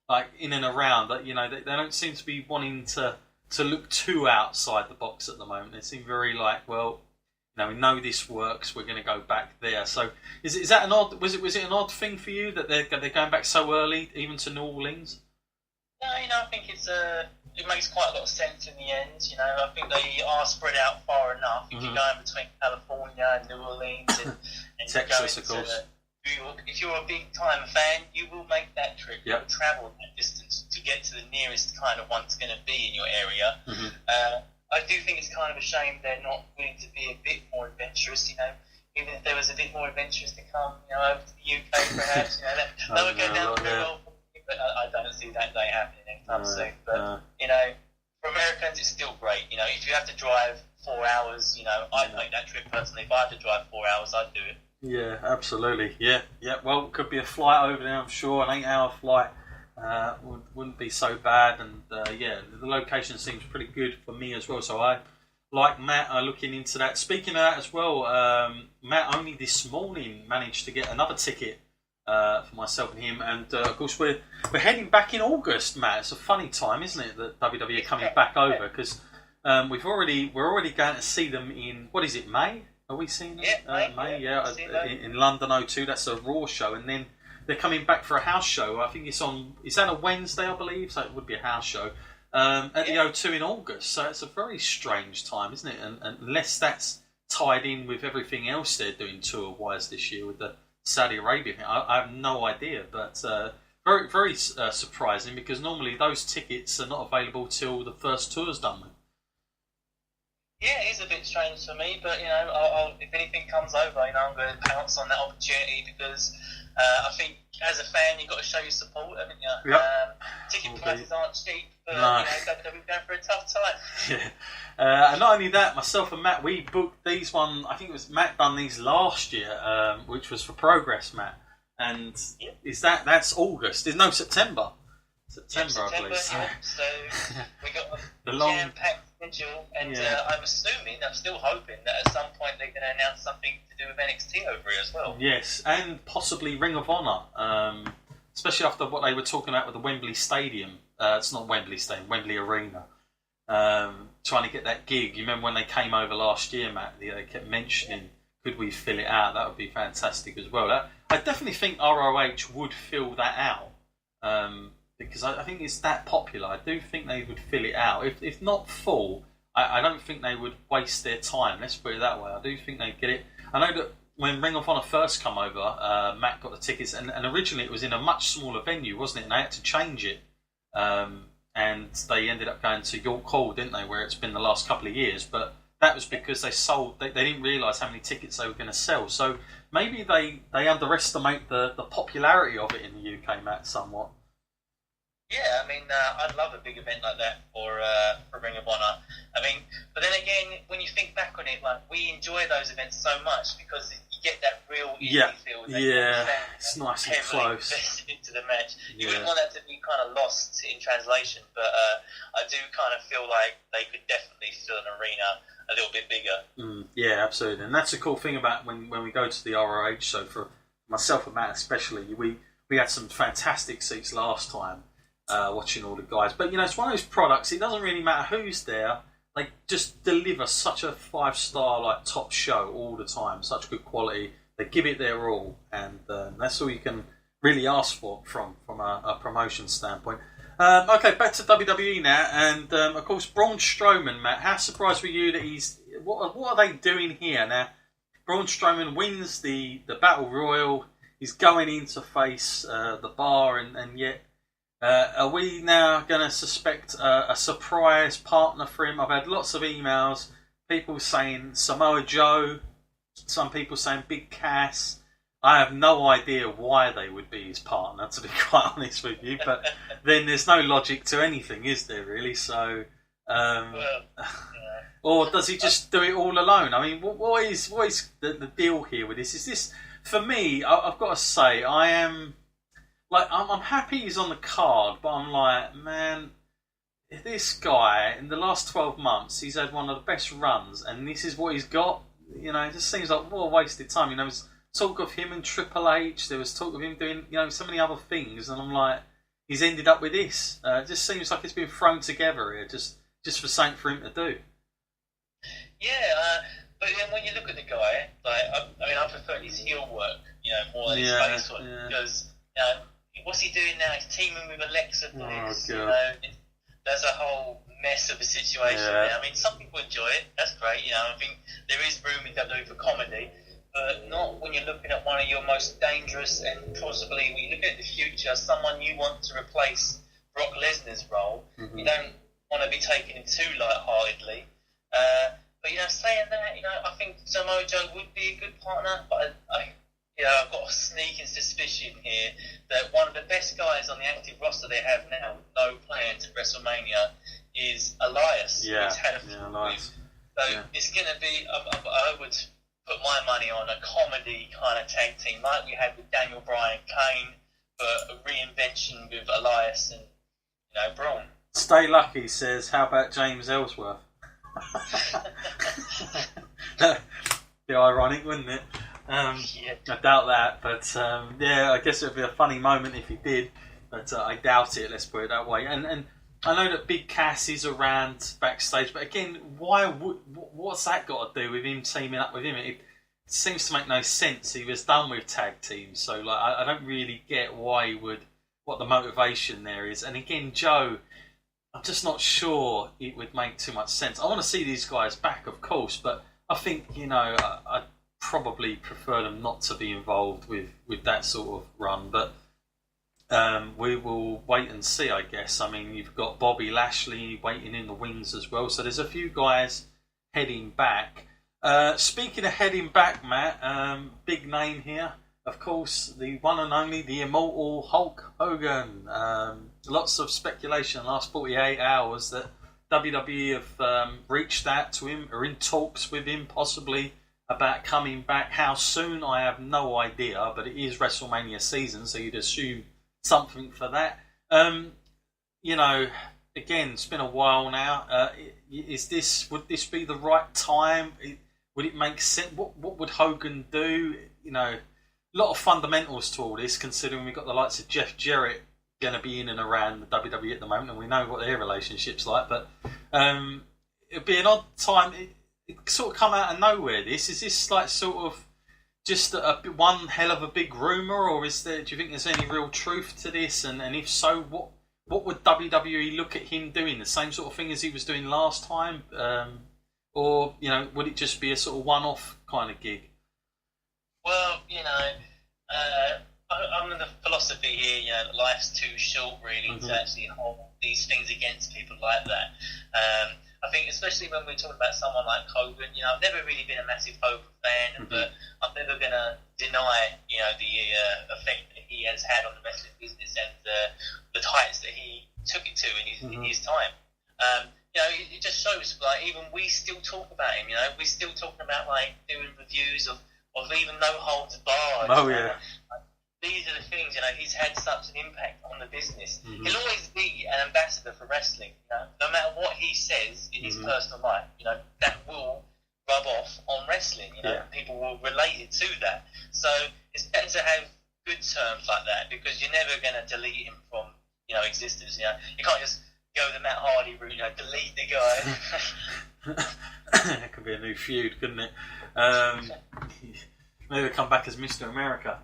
like in and around. That they don't seem to be wanting to look too outside the box at the moment. They seem very like, well, we know this works. We're going to go back there. So is that an odd? Was it an odd thing for you that they're going back so early, even to New Orleans? No, I think it makes quite a lot of sense in the end. I think they are spread out far enough. If you're going between California and New Orleans and Texas, you're going of course. To New York, if you're a big time fan, you will make that trip. Yep. You'll travel that distance to get to the nearest kind of one that's going to be in your area. I do think it's kind of a shame they're not willing to be a bit more adventurous. Even if there was a bit more adventurous to come, over to the UK, perhaps. That would go down very well. But I don't see that day happening anytime soon. But for Americans, it's still great. If you have to drive 4 hours, I'd make that trip personally. If I had to drive 4 hours, I'd do it. Yeah, absolutely. Yeah. Well, it could be a flight over there. I'm sure an 8-hour flight wouldn't be so bad. And the location seems pretty good for me as well. So I, like Matt, are looking into that. Speaking of that as well, Matt only this morning managed to get another ticket for myself and him, and of course we're heading back in August, Matt. It's a funny time, isn't it, that WWE are coming back over, because we're already going to see them in, what is it, May? Are we seeing them? May, in London O2. That's a Raw show, and then they're coming back for a house show. I think is that a Wednesday, I believe? So it would be a house show at the O2 in August. So it's a very strange time, isn't it? And unless that's tied in with everything else they're doing tour-wise this year with the Saudi Arabia thing. I have no idea, but very, very surprising, because normally those tickets are not available till the first tour's done. Yeah, it is a bit strange for me, but I'll, if anything comes over, I'm going to pounce on that opportunity, because I think as a fan you've got to show your support, haven't you? Yep. Ticket prices aren't cheap, but no. we're going for a tough time. Yeah, and not only that, myself and Matt, we booked these one. I think it was Matt done these last year, which was for Progress, Matt. And is that's August? There's no September. September, I believe. Yeah. So we got the a jam-packed schedule, and I'm still hoping that at some point they're going to announce something to do with NXT over here as well. Yes, and possibly Ring of Honor, especially after what they were talking about with the Wembley Stadium. It's not Wembley Stadium, Wembley Arena. Trying to get that gig. You remember when they came over last year, Matt? They kept mentioning, could we fill it out? That would be fantastic as well. I definitely think ROH would fill that out. Because I think it's that popular. I do think they would fill it out. If not full, I don't think they would waste their time. Let's put it that way. I do think they'd get it. I know that when Ring of Honor first come over, Matt got the tickets, and originally it was in a much smaller venue, wasn't it? And they had to change it. And they ended up going to York Hall, didn't they, where it's been the last couple of years. But that was because they didn't realise how many tickets they were going to sell. So maybe they underestimate the popularity of it in the UK, Matt, somewhat. Yeah, I'd love a big event like that for Ring of Honor. But then again, when you think back on it, we enjoy those events so much because you get that real indie feel. It's nice and close into the match. You wouldn't want that to be kind of lost in translation, but I do kind of feel like they could definitely fill an arena a little bit bigger. Yeah, absolutely, and that's a cool thing about when we go to the ROH show. For myself and Matt especially, we had some fantastic seats last time. Watching all the guys, but it's one of those products. It doesn't really matter who's there; they just deliver such a 5-star top show all the time. Such good quality. They give it their all, and that's all you can really ask for from a promotion standpoint. Okay, back to WWE now, and of course Braun Strowman. Matt, how surprised were you that he's? What are they doing here now? Braun Strowman wins the Battle Royal. He's going in to face the Bar, and yet. Are we now going to suspect a surprise partner for him? I've had lots of emails, people saying Samoa Joe, some people saying Big Cass. I have no idea why they would be his partner, to be quite honest with you, but then there's no logic to anything, is there really? So, or does he just do it all alone? What is the deal here with this? Is this, for me, I've got to say, I'm happy he's on the card, but I'm like, man, this guy, in the last 12 months, he's had one of the best runs, and this is what he's got. It just seems like what a wasted time. There was talk of him and Triple H, there was talk of him doing, so many other things, and I'm like, he's ended up with this. It just seems like it's been thrown together here, just for something for him to do. Yeah, but then when you look at the guy, like I prefer his heel work, more than his face work, because what's he doing now? He's teaming with Alexa Bliss. There's a whole mess of a situation there. I mean, some people enjoy it. That's great. I think there is room in WWE for comedy, but not when you're looking at one of your most dangerous and possibly, when you look at the future, someone you want to replace Brock Lesnar's role. You don't want to be taken it too lightheartedly. But saying that, I think Samoa Joe would be a good partner. But I've got a sneaking suspicion here that one of the best guys on the active roster they have now, with no plans at WrestleMania, is Elias. Yeah, He's had a few Elias. So it's going to be. I would put my money on a comedy kind of tag team, like we had with Daniel Bryan, Kane, but a reinvention with Elias and Braun. Stay Lucky says, "How about James Ellsworth?" Be ironic, wouldn't it? I doubt that, but I guess it would be a funny moment if he did, but I doubt it, let's put it that way. And I know that Big Cass is around backstage, but again, what's that got to do with him teaming up with him? It seems to make no sense. He was done with tag teams, so I don't really get why he would, what the motivation there is. And again, Joe, I'm just not sure it would make too much sense. I want to see these guys back, of course, but I think, I'd probably prefer them not to be involved with that sort of run. But we will wait and see, I guess. I mean, you've got Bobby Lashley waiting in the wings as well. So there's a few guys heading back. Speaking of heading back, Matt, big name here. Of course, the one and only, the immortal Hulk Hogan. Lots of speculation in the last 48 hours that WWE have reached out to him, or in talks with him possibly about coming back. How soon, I have no idea, but it is WrestleMania season, so you'd assume something for that. Again, it's been a while now. Would this be the right time? Would it make sense? What would Hogan do? A lot of fundamentals to all this, considering we've got the likes of Jeff Jarrett going to be in and around the WWE at the moment, and we know what their relationship's like. But it'd be an odd time. It sort of come out of nowhere. Is this like sort of just one hell of a big rumor, or is there? Do you think there's any real truth to this? And if so, what would WWE look at him doing? The same sort of thing as he was doing last time, or would it just be a sort of one-off kind of gig? Well, I'm in the philosophy here, life's too short really to actually hold these things against people like that. I think especially when we're talking about someone like Hogan, I've never really been a massive Hogan fan, but I'm never going to deny, the effect that he has had on the wrestling business and the heights that he took it to in his time. It just shows, like, even we still talk about him, we're still talking about, like, doing reviews of even No Holds Barred. Oh, yeah. These are the things, he's had such an impact on the business. He'll always be an ambassador for wrestling, no matter what he says in his personal life, that will rub off on wrestling, people will relate it to that. So it's better to have good terms like that, because you're never going to delete him from, existence, You can't just go the Matt Hardy route, delete the guy. That could be a new feud, couldn't it? Maybe come back as Mr. America.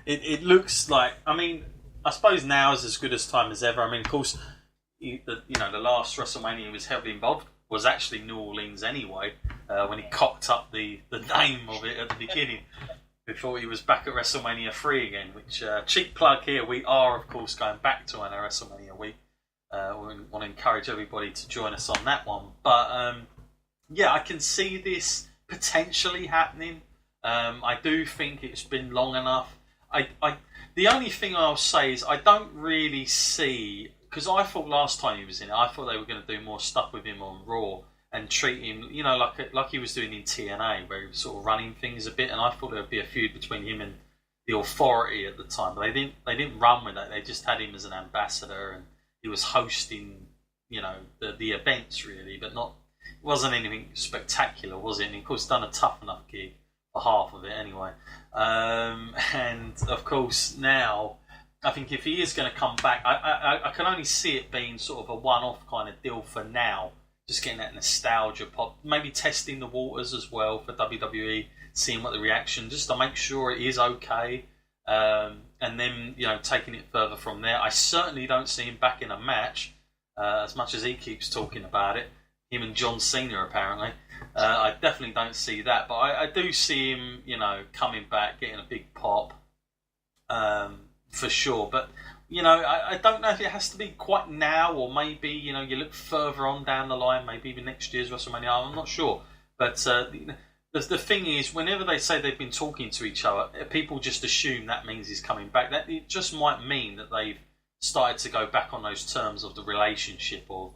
It looks like. I mean, I suppose now is as good a time as ever. I mean, of course, the last WrestleMania he was heavily involved was actually New Orleans anyway. When he cocked up the name of it at the beginning, before he was back at WrestleMania 3 again. Which cheap plug here. We are, of course, going back to our WrestleMania week. We want to encourage everybody to join us on that one. But I can see this potentially happening. I do think it's been long enough. The only thing I'll say is I don't really see, because I thought last time he was in it, I thought they were going to do more stuff with him on Raw and treat him, like he was doing in TNA, where he was sort of running things a bit. And I thought there would be a feud between him and the Authority at the time, but they didn't run with that. They just had him as an ambassador, and he was hosting, the events really, but not. It wasn't anything spectacular, was it? And of course, done a tough enough gig for half of it anyway. And of course, now I think if he is going to come back, I can only see it being sort of a one-off kind of deal for now. Just getting that nostalgia pop, maybe testing the waters as well for WWE, seeing what the reaction, just to make sure it is okay, and then taking it further from there. I certainly don't see him back in a match, as much as he keeps talking about it. Him and John Cena apparently. I definitely don't see that, but I do see him, coming back, getting a big pop, for sure. But I don't know if it has to be quite now, or maybe you look further on down the line, maybe even next year's WrestleMania. I'm not sure, but the thing is, whenever they say they've been talking to each other, people just assume that means he's coming back. That it just might mean that they've started to go back on those terms of the relationship, or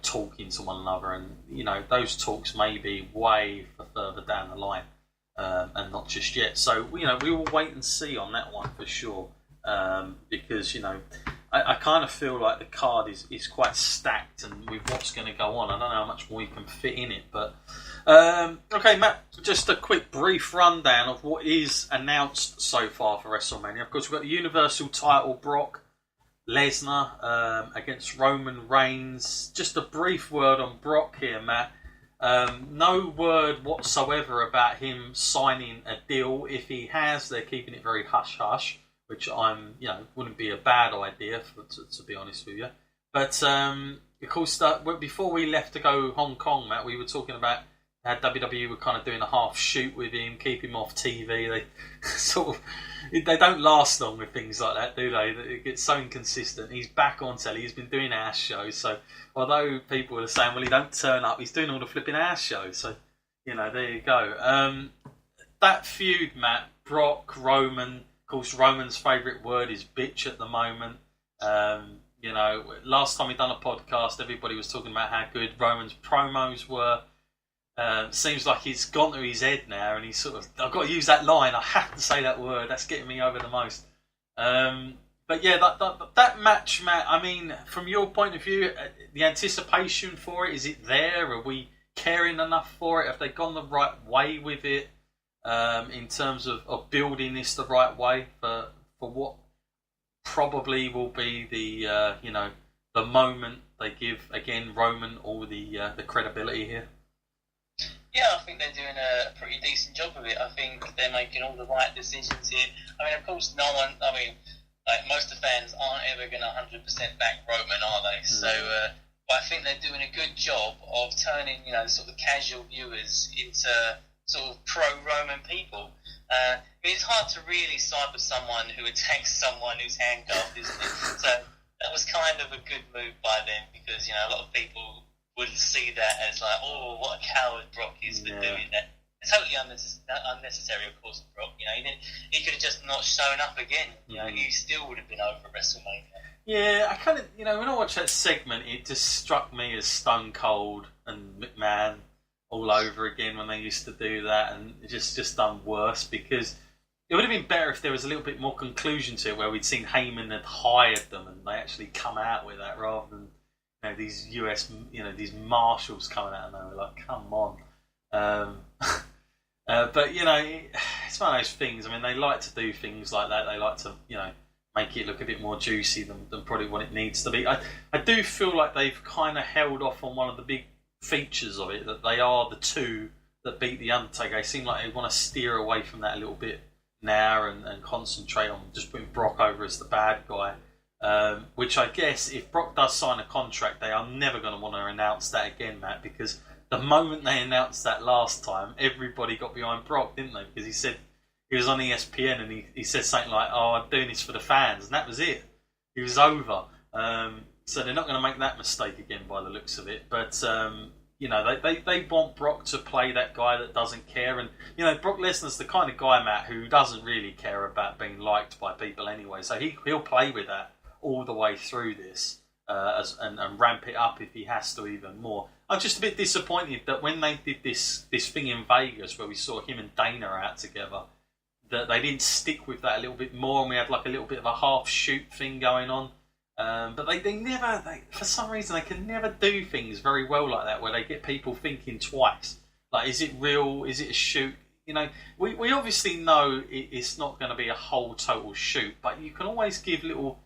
talking to one another, and those talks may be way further down the line, and not just yet. So we will wait and see on that one for sure, because I kind of feel like the card is quite stacked, and with what's going to go on, I don't know how much more you can fit in it. But okay, Matt, just a quick brief rundown of what is announced so far for WrestleMania. Of course, we've got the Universal title, Brock Lesnar against Roman Reigns. Just a brief word on Brock here, Matt. No word whatsoever about him signing a deal. If he has, they're keeping it very hush-hush, which wouldn't be a bad idea, to be honest with you. But, of course, before we left to go Hong Kong, Matt, we were talking about how WWE were kind of doing a half shoot with him, keep him off TV. They don't last long with things like that, do they? It gets so inconsistent. He's back on telly. He's been doing house shows. So although people are saying, well, he don't turn up, he's doing all the flipping house shows. So, there you go. That feud, Matt, Brock, Roman. Of course, Roman's favourite word is bitch at the moment. Last time we done a podcast, everybody was talking about how good Roman's promos were. Seems like he's gone to his head now, and he's sort of, I've got to use that line, I have to say that word, that's getting me over the most. But yeah, that match, Matt, I mean, from your point of view, the anticipation for it, is it there? Are we caring enough for it? Have they gone the right way with it, in terms of building this the right way for what probably will be the moment they give, again, Roman all the credibility here? Yeah, I think they're doing a pretty decent job of it. I think they're making all the right decisions here. I mean, of course, most of the fans aren't ever going to 100% back Roman, are they? So, but I think they're doing a good job of turning, sort of casual viewers into sort of pro-Roman people. It's hard to really side with someone who attacks someone who's handcuffed, isn't it? So that was kind of a good move by them, because, a lot of people would see that as like, oh, what a coward Brock is for doing that. It's totally unnecessary, of course, for Brock. He could have just not shown up again. He still would have been over WrestleMania. Yeah, I kind of, when I watched that segment, it just struck me as Stone Cold and McMahon all over again when they used to do that, and it just done worse, because it would have been better if there was a little bit more conclusion to it, where we'd seen Heyman had hired them and they actually come out with that, rather than these US, these marshals coming out, and they were like, come on. But it's one of those things. I mean, they like to do things like that. They like to, make it look a bit more juicy than probably what it needs to be. I do feel like they've kind of held off on one of the big features of it, that they are the two that beat the Undertaker. They seem like they want to steer away from that a little bit now, and concentrate on just putting Brock over as the bad guy. Which I guess, if Brock does sign a contract, they are never going to want to announce that again, Matt, because the moment they announced that last time, everybody got behind Brock, didn't they? Because he said, he was on ESPN, and he said something like, oh, I'm doing this for the fans, and that was it. He was over. So they're not going to make that mistake again by the looks of it. But, they want Brock to play that guy that doesn't care. And, Brock Lesnar's the kind of guy, Matt, who doesn't really care about being liked by people anyway. So he'll play with that all the way through this, and ramp it up if he has to even more. I'm just a bit disappointed that when they did this thing in Vegas, where we saw him and Dana out together, that they didn't stick with that a little bit more, and we had like a little bit of a half shoot thing going on. But they never, for some reason, they can never do things very well like that, where they get people thinking twice. Like, is it real? Is it a shoot? You know, we obviously know it's not going to be a whole total shoot, but you can always give little